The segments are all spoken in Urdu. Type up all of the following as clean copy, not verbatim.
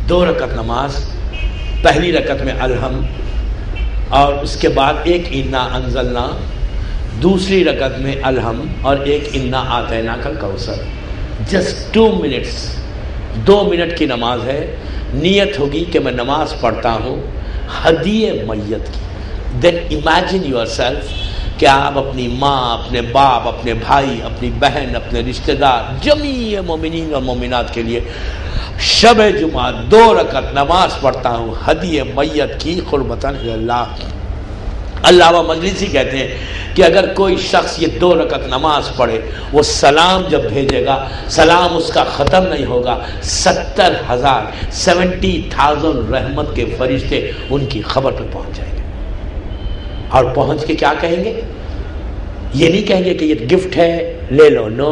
2 رکعت نماز، پہلی رکعت میں الحم اور اس کے بعد ایک انا انزلنا، دوسری رکعت میں الحم اور ایک انا آتیناک الکوثر. جسٹ 2 منٹس، 2 منٹ کی نماز ہے. نیت ہوگی کہ میں نماز پڑھتا ہوں ہدیہ میت کی. دین امیجن یور سیلف کہ آپ اپنی ماں، اپنے باپ، اپنے بھائی، اپنی بہن، اپنے رشتہ دار، جمیع مومنین اور مومنات کے لیے شب جمعہ 2 رکعت نماز پڑھتا ہوں ہدیہ میت کی قربتاً اللہ. علامہ مجلسی کہتے ہیں کہ اگر کوئی شخص یہ 2 رکعت نماز پڑھے، وہ سلام جب بھیجے گا سلام اس کا ختم نہیں ہوگا، 70,000 رحمت کے فرشتے ان کی خبر پہ پہنچ جائیں گے. اور پہنچ کے کیا کہیں گے؟ یہ نہیں کہیں گے کہ یہ گفٹ ہے لے لو، نو.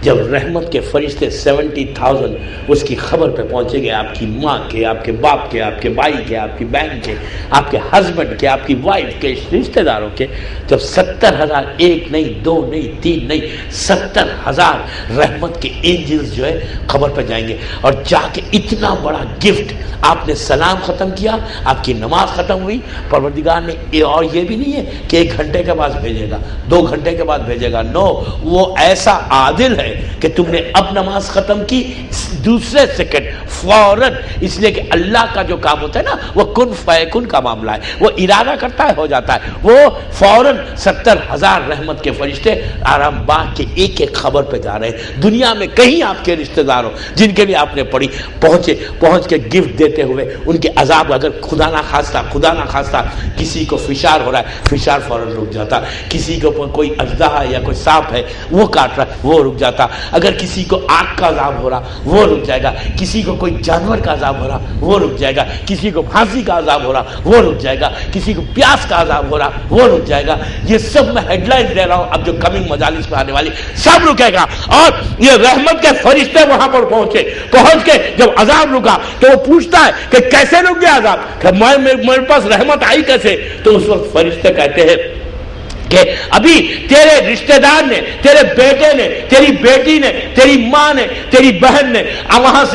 جب رحمت کے فرشتے 70,000 اس کی خبر پہ پہنچیں گے، آپ کی ماں کے، آپ کے باپ کے، آپ کے بھائی کے، آپ کی بہن کے، آپ کے ہسبینڈ کے، آپ کی وائف کے، رشتہ داروں کے، جب 70,000 1 نہیں 2 نہیں 3 نہیں 70,000 رحمت کے اینجلز جو ہے خبر پہ جائیں گے. اور جا کے اتنا بڑا گفٹ، آپ نے سلام ختم کیا، آپ کی نماز ختم ہوئی، پروردگار نے اور یہ بھی نہیں ہے کہ 1 گھنٹے کے بعد بھیجے گا، 2 گھنٹے کے بعد بھیجے گا. نو، وہ ایسا عادل ہے کہ تم نے اب نماز ختم کی، دوسرے سیکنڈ فوراً، اس لیے کہ اللہ کا جو کام ہوتا ہے نا وہ کن فیکن کا معاملہ ہے، وہ ارادہ کرتا ہے ہو جاتا ہے. وہ فوراً 70,000 رحمت کے فرشتے آرام باغ کے ایک ایک خبر پہ جا رہے ہیں. دنیا میں کہیں آپ کے رشتہ دار ہو جن کے لیے آپ نے پڑھی، پہنچ کے گفٹ دیتے ہوئے ان کے عذاب، اگر خدا نہ خواستہ کسی کو فشار ہو رہا ہے، فشار فوراً رک جاتا. کسی کو کوئی اژدہا یا کوئی سانپ ہے وہ کاٹ رہا ہے، وہ رک جاتا. اگر کسی کو آگ کا عذاب ہو رہا وہ رک جائے گا. کسی کو کوئی جانور کا عذاب ہو رہا وہ رک جائے گا. کسی کو پھانسی کا عذاب ہو رہا وہ رک جائے گا. کسی کو پیاس کا عذاب ہو رہا وہ رک جائے گا. یہ سب میں ہیڈ لائن دے رہا ہوں، اب جو کمنگ مجالس میں آنے والی سب رکے گا. اور یہ رحمت کے فرشتے وہاں پر پہنچ کے جب عذاب رکا تو وہ پوچھتا ہے کہ کیسے رک گیا عذاب، کہ میرے پاس رحمت آئی کیسے؟ تو اس وقت فرشتے کہتے ہیں کہ ابھی تیرے رشتہ دار نے، تیرے بیٹے نے، تیری بیٹی نے، تیری ماں نے، تیری بہن نے وہاں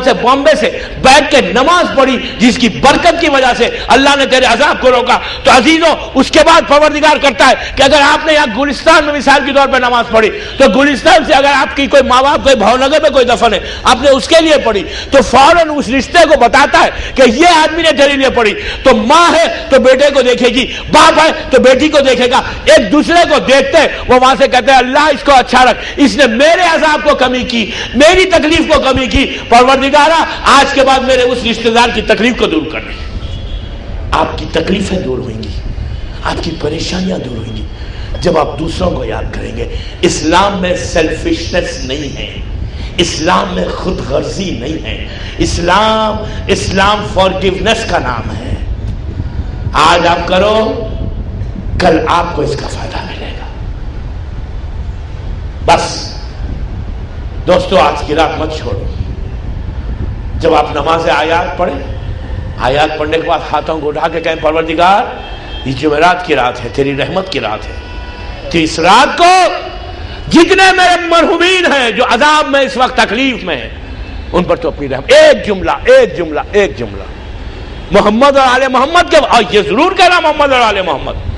سے بامبے سے بیٹھ کے نماز پڑھی، جس کی برکت کی وجہ سے اللہ نے تیرے عذاب کو روکا. تو عزیزوں، اس کے بعد پروردگار کرتا ہے کہ اگر آپ نے یہاں گلستان میں مثال کے طور پہ نماز پڑھی، تو گلستان سے اگر آپ کی کوئی ماں باپ کوئی بھاونگر میں کوئی دفن ہے، آپ نے اس کے لیے پڑھی، تو فوراً اس رشتے کو بتاتا ہے کہ یہ آدمی نے تیرے لیے پڑھی. تو ماں ہے تو بیٹے کو دیکھے گی، باپ ہے تو بیٹی کو دیکھے گا. ایک دوسرے کو دیکھتے وہ وہاں سے کہتے ہیں اللہ اس کو اچھا رکھ، اس نے میرے عذاب کو کمی کی، میری تکلیف کو کمی کی. پروردگارا آج کے بعد میرے اس رشتہ دار کی تکلیف کو دور کرنے. آپ کی تکلیفیں دور ہوئیں گی، آپ کی پریشانیاں دور ہوئیں گی جب آپ دوسروں کو یاد کریں گے. اسلام میں سیلفشنس نہیں ہے، اسلام میں خود غرضی نہیں ہے. اسلام فارگیونیس کا نام ہے. آج آپ کرو، کل آپ کو اس کا فائدہ ملے گا. بس دوستو، آج کی رات مت چھوڑو. جب آپ نماز آیات پڑھیں، آیات پڑھنے کے بعد ہاتھوں کو اٹھا کے کہیں پروردگار یہ جمعرات کی رات ہے، تیری رحمت کی رات ہے. تو اس رات کو جتنے میرے مرحومین ہیں جو عذاب میں اس وقت تکلیف میں ہیں، ان پر تو اپنی رحمت. ایک جملہ محمد اور آل محمد کے، اور یہ ضرور کہنا محمد اور آل محمد.